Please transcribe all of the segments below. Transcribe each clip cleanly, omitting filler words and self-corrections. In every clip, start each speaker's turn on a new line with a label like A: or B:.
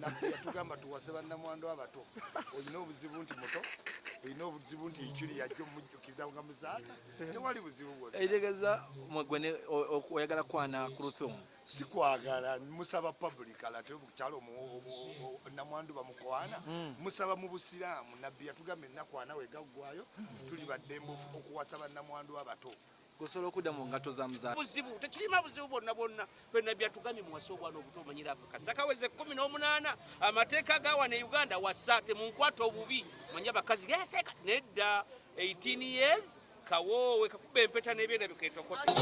A: nabbi yatugamba tuwase bannamwandu abato olina obuzibu nti muto olina obuzibu nti ikyuli yajja omujjukiza nga muzaata tewali buzibu bwonna
B: eitegeeza mwegwe oyagala kwana ku Luthumu
A: sikwagala musaba public alate obukyalo namwandu bamukwana musaba mu busiraamu nabbi yatugamba enakwana wegaggwayo tuli baddembe okuwasa bannamwandu abato
B: kusobola okudda mu ngato za muzaata
C: buzibu tekirima buzibu bonna fenna byatugambye muwase obwana obuto omanyira abakazi takaweze 18 amateeka gawana e Uganda wasa temunkwata obubi manya abakazi geseka nedda 18 years kawoowe kakuba empeta n'ebyenda biketokota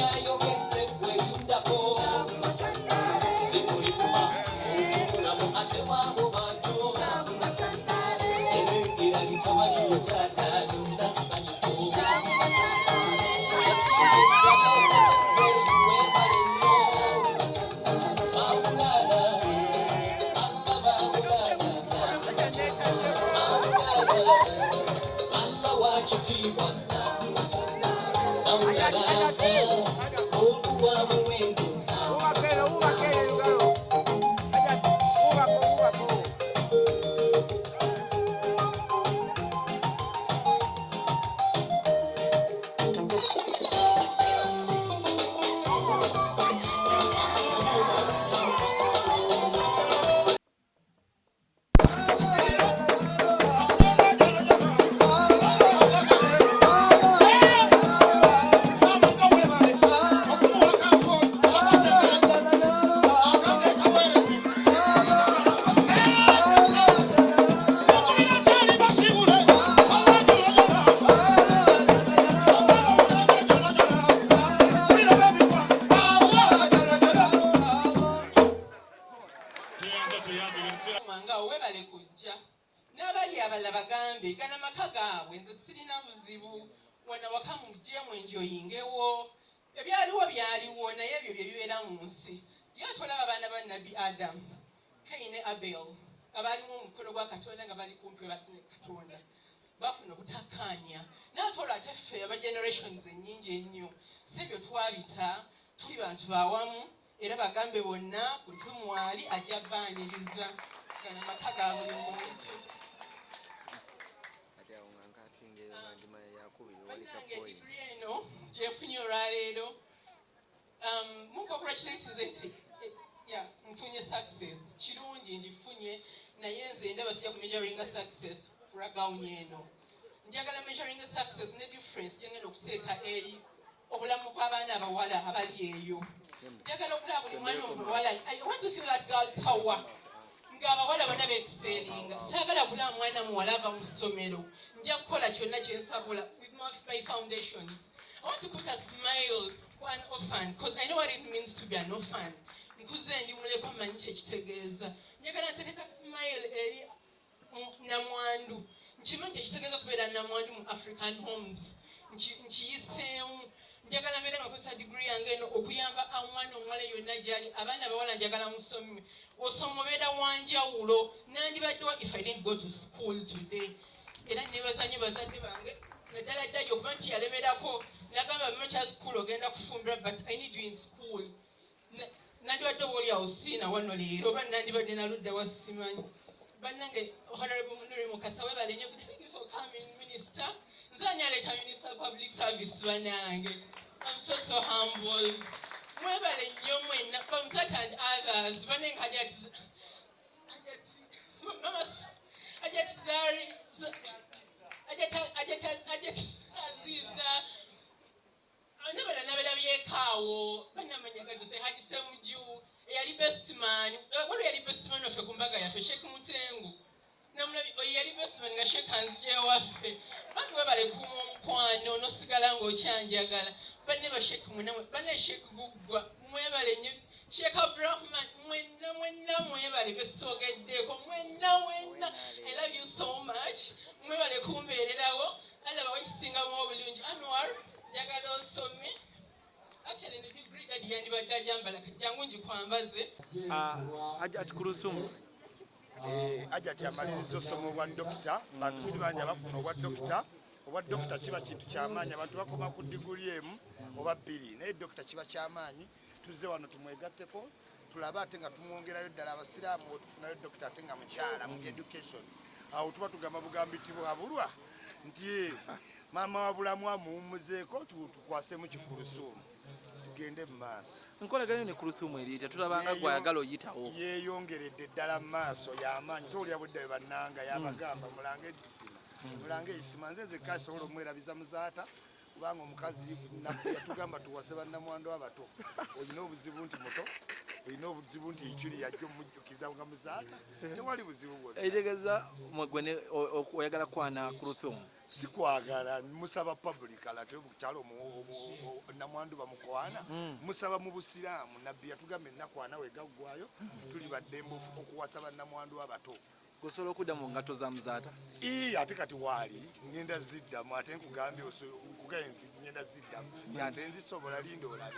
C: bafuna obutakkaanya n'atoola ate ffe aba generations ennyingi ennyo sebyo twabita tuli bantu bawamu era bagambe bonna ku Luthumu ali ajja baaniriza gana maka ga buli muntu digiri eno gyefunye olwaleero muncongratulations nti nfunye success kirungi ngifunye naye nze ndaba sijja ku measuring success kuragawunye eno njagala measuring success ne difference gyengenda okuteeka eri obulamu bw'abaana abawala abali eyo njagala okulaba buli mwana omuwala I want to feel that girl power ng'abawala bonna beekiseeringa saagala kulaba mwana muwala ava mu ssomero nja kukola kyonna kyensabula with my foundations I want to put a smile to an orphan because I know what it means to be an orphan nkuze ndi muleko amanyi kyekitegeeza njagala nteekeka smile eri namwandu nkimanyi ekitegeeza kubeera namwandu mu African homes nkiyiseemu njagala mbeera nga kozesa degree yange eno okuyamba omwana omuwala yonna gyali abaana abawala njagala musome osoma obeera wanjawulo nandibaddewa if I didn't go to school today era nebazanye bazadde bange naddala ddajja okuba nti yalemerako nagamba bimekya school ogenda kufumbira but I need you in school nandibadde oba oliawo siina wano leero oba nandibadde naludda wa simanyi bannange honorable Muniri Mukasa webale nnyo thank you for coming minister nze ani aleeta minister public service bannange I'm so humbled mwebale nnyo mwenna Bamzat and others bannange Aziza nabala nabalabyekaawo bannamanyagaduse Haji Semuju eyali best man waliwo yali best man waffe ku mbaga yaffe Sheikh Mutengu namulabi oyo yali best man nga Sheikh Anzije waffe bantu webale kuuma omukwano nosigala ng'okyanjagala banne ba Sheikh munamwe banne Sheikh Guggwa mwebale nnyo Sheikh Abdurrahman mwenna mwebale besoogeddeko mwenna I love you so much mwebale kumbeererawo alaba wekisingamu obulungi Anwar njagala osome actually the degree that yandibadde ajambala jangu njikwambaze
B: ati ku Luthumu
A: ajati amaliriza osomo obwa dokita bantu sibanja bafuna obwa dokita kiba kintu kyamaanyi abantu bakoma ku diguli emu oba bbiri naye dokita kiba kyamaanyi tuzze wano tumwegatteko tulabe ate nga tumwongerayo ddala abasiraamu wetufunayo dokita ate nga mukyala mu education awo tuba tugamba bugambi tibwabulwa nti maama wa bulamu amuwumuzeeko tukwasemu kikulusuumu tugende mu maaso.
B: Enkolagana ne Kuruthumu eriita tulabanga gwayagala oyitawo.
A: Yeeyongeredde ddala mu maaso y'amaanyi tolya budde bwe bannanga yabagamba mulange ekisima mulange ekisima nze nzekka asobola omwerabiza muzaata kubanga omukazi yatugamba tuwase bannamwandu abato olina obuzibu nti muto olina obuzibu nti ikyuli yajja omujjukiza nga muzaata tewali buzibu bwonna.
B: Eitegeeza gwe oyagala kwana Kuruthumu
A: sikwagala musaba public alate obukyalo namwandu bamukwana musaba mu busiraamu nabbi yatugamba ennakwana wegaggwayo tuli baddembe okuwasa bannamwandu abato.
B: Kusobola okudda mu ngato za muzaata
A: ate kati waali ngenda ziddamu ate nkugambye kugenzi ngenda ziddamu ate nzisobola linda olabe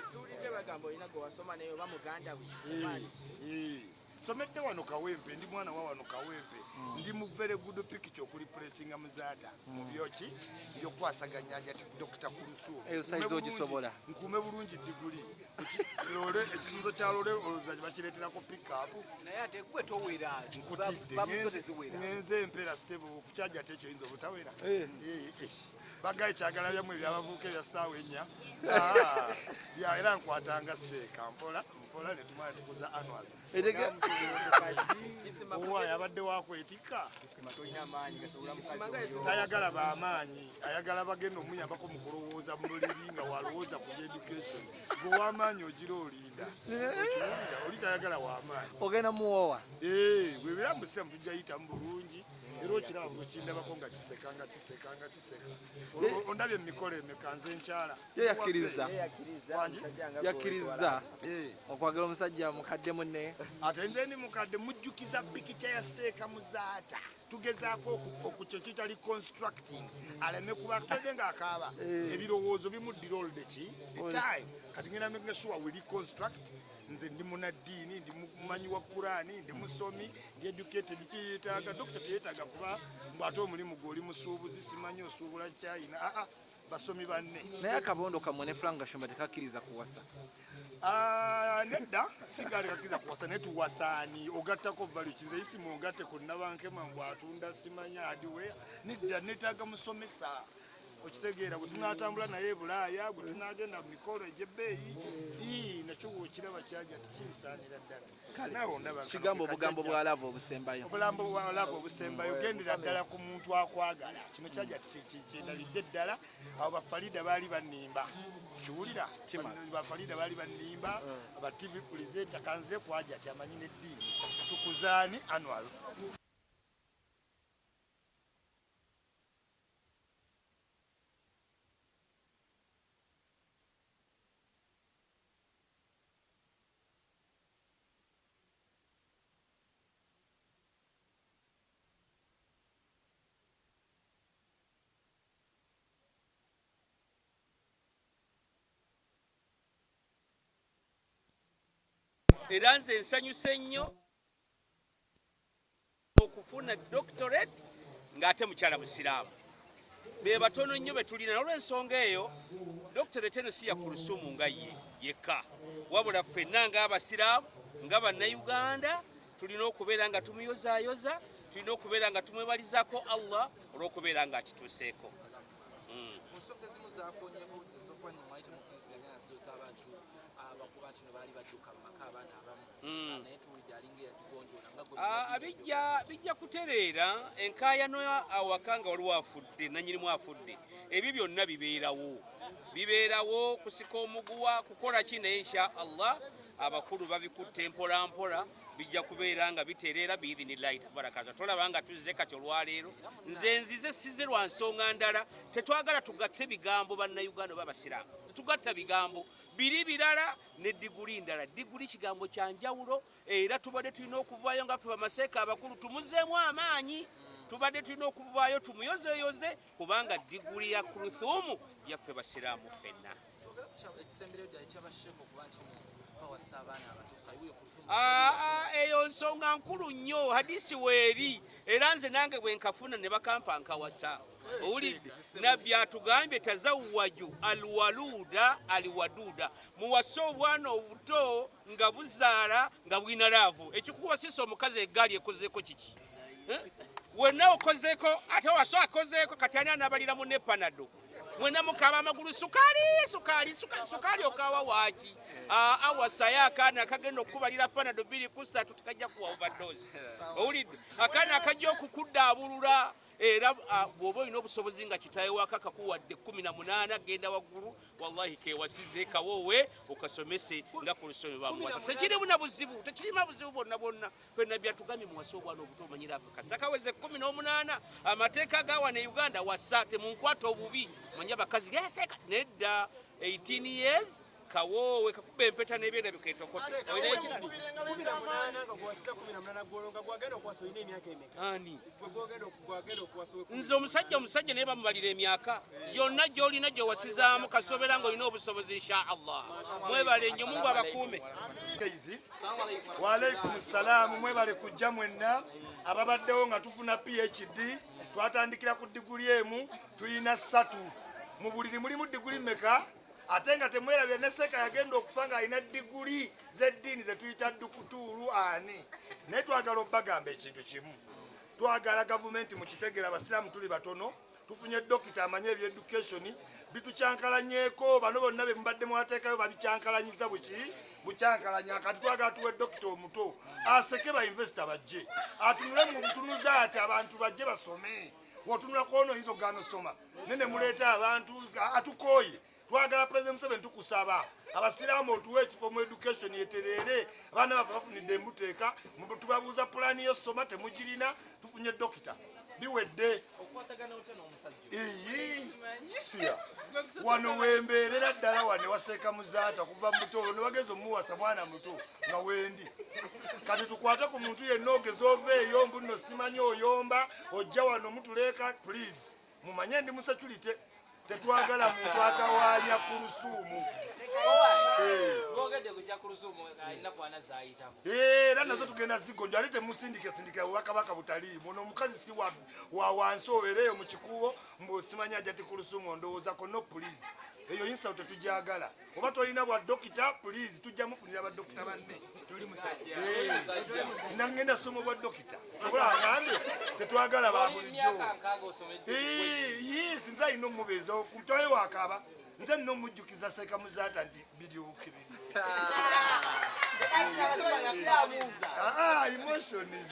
A: somedde wano Kawempe ndi mwana wa wano Kawempe ndi mu very good picture okuli pressinga muzaata mu byoki byokwasaganya ati Dr. Kuruthumu
B: eyo size ogisobola
A: nkume bulungi diguli lole ekisunzo kya lole oloza bakireeterako pick up
D: naye ate gwe towera
A: ngenze empera sebo okukyaja ate ekyo yinza obutawera bagaye kyagala byamwe byabavuuka ebya ssaawa ennya era nkwatanga seeka mpola netumala tukuza annual owa yabadde wakwetikka tayagala bamaanyi ayagala bagenda omuyambako mu kulowooza mu luliri nga walowooza ku education gweowamaanyi ogira olinda oli tayagala wamaanyi
B: ogenda muwowa
A: bwebirambu siramu tujja yitamu bulungi era okiraba bwekindabako nga kiseka ondabye emikolo emeka nze nkyala
B: yakkiriza okwagala omusajja mukadde munne
A: ate nze ndi mukadde mujjukiza pikica ya seeka muzaata tugezaako okukyo kitali constructing aleme kuba tutege ng'akaaba ebirowoozo bimuddira oludeki etime kati ngenda making sure we reconstruct nze ndi munaddiini ndi mumanyi wa Qur'ani ndi musomi ndi educated kiyetaaga dokita teyetaaga kuba mbwate omulimu gw'oli musuubuzi simanyi osuubula kyayina basomi banne
B: naye akabondo kamwe ne Frank Gashumba tekakkiriza kuwasa
A: nedda sigaali kakkiriza kuwasa naye tuwasaani ogattako valuki nze isimu ogatte ku nabankema mbwatunda simanya adiwe nedda netaaga musomesa okitegeera bwe tunaatambula naye e Bulaaya bwe tunaagenda mu mikolo egy'ebbeeyi nakyo bw'okiraba kyaja tikinsaanira ddala
B: kigambo obugambo bwa lava obusembayo
A: obulambo bwa lava obusembayo gendera ddala ku muntu akwagala kino kyaja kyendabidde ddala abo bafalida baali bannimba kiwulira bafalida baali bannimba aba TV presenter kanze kwaja ati amanyi n'eddiini tukuzaani annual
D: era nze nsanyuse nnyo okufuna doctorate ng'ate mukyala musiraamu be batono nnyo be tulina n'olw'ensonga eyo doctorate eno si ya Kuruthumu nga yekka wabula ffenna ng'abasiraamu nga bannayuganda tulina okubeera nga tumuyozaayoza tulina okubeera nga tumwebalizaako Allah olw'okubeera nga akituuseeko. Bijja kutereera enkaayano awaka nga waliwo afudde nannyinimu afudde ebyo byonna bibeerawo kusika omuguwa kukola ki naye insha Allah abakulu babikutte mpola mpola bijja kubeera nga bitereera biidhinillahi tabaraka tolaba nga tuzze kati olwaleero nze nzize size lwa nsonga ndala tetwagala tugatte bigambo bannayuganda b'abasiraamu tugatta bigambo biri birala ne diguli ndala diguli kigambo kya njawulo era tubadde tulina okuvaayo nga ffe bamaseeka abakulu tumuzeemu amaanyi tubadde tulina okuvaayo tumuyozeyoze kubanga diguli ya Kuruthumu yaffe basiraamu ffenna. Eyo nsonga nkulu nnyo hadisi weeri era nze nange bwe nkafuna ne bakampa nkawasa owulidde nabbi atugambye tazawwaju alwaluda aliwaduda muwase obwana obuto nga buzaala nga bwina laavu ekikuwasisa omukazi eggaali ekozeeko kiki wenna okozeeko ate waso akozeeko kati ani anabalira munne panado mwena mukaba amagulu sukaali okawa waaki awasayo akaana akagenda okukubalira panado 2 ku 3 tekajja kuwa overdose owulidde akaana akajja okukuddaabulula era bw'oba olina obusobozi nga kitaawe waka kakuwadde 18 genda waggulu wallahi kewasize kawoowe okasomese nga ku lusomero bamuwasa tekirimu na buzibu tekirima buzibu bonna fenna byatugambye muwase obwana obuto omanyira kasita kaweze 18 amateeka gawa ne Uganda wasa temunkwata obubi manya bakazi geseka nedda 18 years kawoowe kakuba empeta n'ebyenda biketokote nze omusajja naye bamubalira emyaka gyonna gy'olina gy'owasizaamu kasobera ng'olina obusobozi insha Allah mwebale nnyo Mungu abakuume.
A: Waalaikum salaamu mwebale kujja mwenna ababaddewo nga tufuna PhD twatandikira ku diguli emu tuyina 3 mu buliri mulimu diguli mmeka ate nga temwerabye ne Seka yagenda okufa nga alina diguli z'eddiini ze tuyita dukutuulu ani naye twagala obbagamba ekintu kimu twagala gavumenti mukitegera abasiraamu tuli batono tufunye dokita amanye ebyedukationi bitucyankalanyeeko bano bonna be mubadde mwateekayo babicyankalanyiza bucyankalanya kati twagala tuwe dokita omuto aseke bainvesita bajje atunule mu butunuza ati abantu bajje basome wotunula kwono oyinza okugaana osoma nene muleeta abantu atukooye twagala President Museveni tukusaba abasiraamu otuwe ekifo mu education yeterere abaana baffe bafunidde embuteeka tubabuuza pulaani y'osoma temugirina tufunye dokita biwedde siya wano wembeerera ddala wane waseeka muzaata kuva muto ne wageza omuwasa mwana muto nga wendi kati tukwate ku muntu yenna ogeza oveeyo mbu nno simanyi oyomba ojja wano mutuleeka please mumanye ndi musecurity tetwagala muntu atawaanya ku lusuumu era nazo tugenda zigonja ate temusindikesindika wakabaka butaliimu ono omukazi si wa wansi obeereyo mu kikubo mbu osimanya ajja ti ku lusuumu ondowoozako no please eyo insawo tetujagala oba tolina bwa dokita please tujja mufunira badokita banne nangenda somo bwa dokita sobola agambe tetwagala babulijjo sinza alina omubeeza kumutawe wakaba nze nno omujjukiza Seeka Muzaata nti biryoke emotions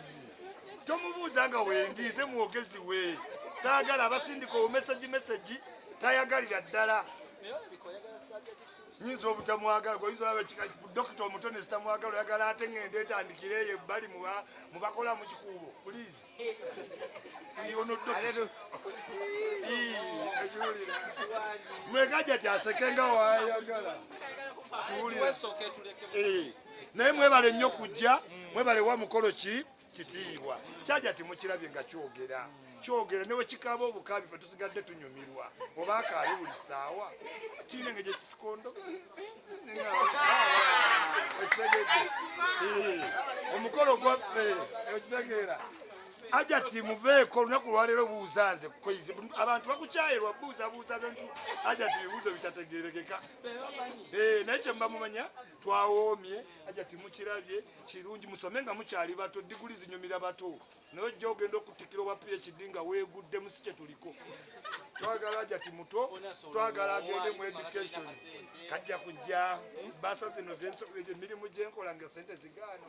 A: tomubuuza nga wendize mwogezi we saagala abasindika obumeseji tayagalira ddala nyinza obutamwagala goyinza olaba dokita omutone sitamwagala oyagala ate ngende etandikireyo ebbali mubakola mu kikuubo please ono mwekaja ti aseke nga wayagala naye mwebale nnyo kujja mwebale wa mukolo kitiibwa kyaja ti mukirabye nga kyogera newe kikaba obukabi fe tusigadde tunyumirwa oba akaayo buli ssaawa kinenge gye kisikondo omukolo gwaffe okitegeera aja ti muveeko olunaku lwaleero buuzanze kukoyize abantu bakukyayirwa buuzabuuza bintu aja ti bibuuzo bitategeerekeka naye kyemba mumanya twawoomye aja ti mukirabye kirungi musome nga mukyali bato diguli zinyumira bato naye ojja ogenda okutikira oba PhD nga weegudde musi kye tuliko twagala aja ti muto twagala agende mu education kajja kujja basa zino emirimu gyenkola nga sente zigaana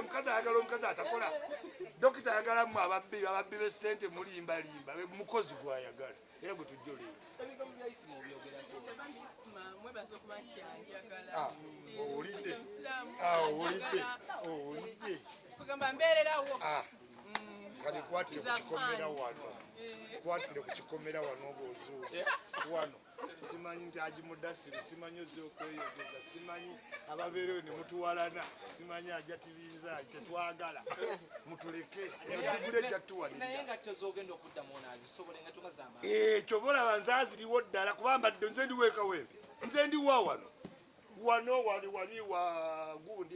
A: mukazi ayagala omukazi atakola dokita ayagalamu ababbi b'essente mulimbalimba mukozi gwayagala era gwe tujja olidde
C: kugamba mbeererawo
A: kale kwatire ku kikomera wano obwozuule wano simanyi nti Haji Mudassiru simanyi ozze okweyogeza simanyi ababeereyo ne mutuwalana simanyi ajja tibinza tetwagala mutuleke digule ejja tuwanirira kyova olaba nze aziriwo ddala kuba mbadde nze ndiweeka wempe nze ndiwa wano wano wali wa gundi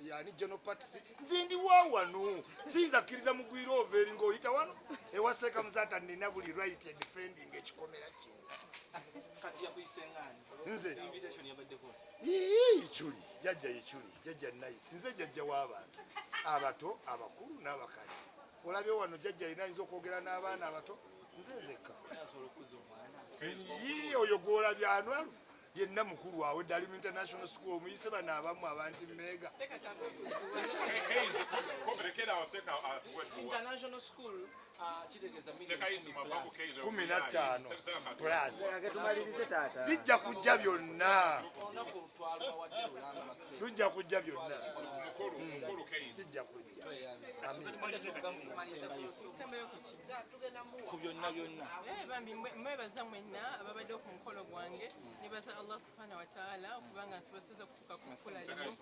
A: yani general party nzindi wa wano sinza kiriza mugwira over ng'oyita wano ewaseka muzata nina buli right and defending ekikomera kino
B: kati yakuyisengani
A: nze
B: invitation yabadde ko
A: ichuli jajja nice nze jajja w'abantu abato abakulu n'abakali olabye wano jajja alina ayinza okwogera n'abaana abato nze nzekka
B: asobola okuza omwana
A: oyo gw'olabye anwalu yenna mukulu wawe Dalim International School omuyise bano abamu abantu mega
B: international school kitegeeza
A: 15 plus
B: tumalirize taata
A: bijja kujja byonna
B: olunaku lutwalwa wadde lulanga masee
A: bijja kujja byonna bijja kujja
B: ku byonna byonna
C: bambi mwebaza mwenna ababadde ku mukolo gwange nebaza Allah subhanahu wa ta'ala okubanga nsobozeza kutuuka ku kkula lino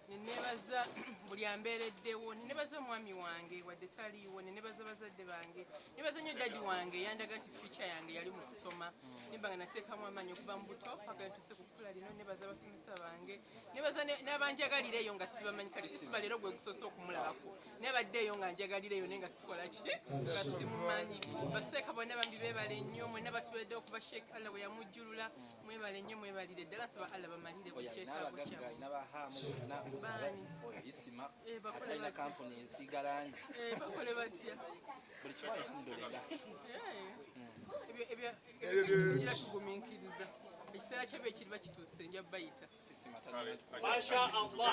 C: nenebaza buli ambeereddewo nenebaza omwami wange wadde taliiwo nenebaza bazadde bange nebaza nnyo dadi wange yandaga nti future yange yali mu kusoma nembanga nateekamu amaanyi okuva mu buto paka ntuuse ku kkula lino nebaza abasomesa bange nebaza n'abanjagalireeyo nga sibamanyi kati kisiba leero gwe gusoose okumulabako nebaddeeyo nga njagalireeyo naye nga sikola ki nga simumanyi baseeka bonna bambi beebale nnyo mwenna batubadde okuba sheek Allah bwe yamujjulula mwebale nnyo mwebalire ddala saba Allah bamalire ku kyetaago kyammwe
B: atalina kampuni ensiiga langi
C: bakole batya
B: buli kimu alhamdulillah
C: tugira tugumiikiriza ekiseera kyabyo ekiriba kituuse nja bayita
B: Masha Allah.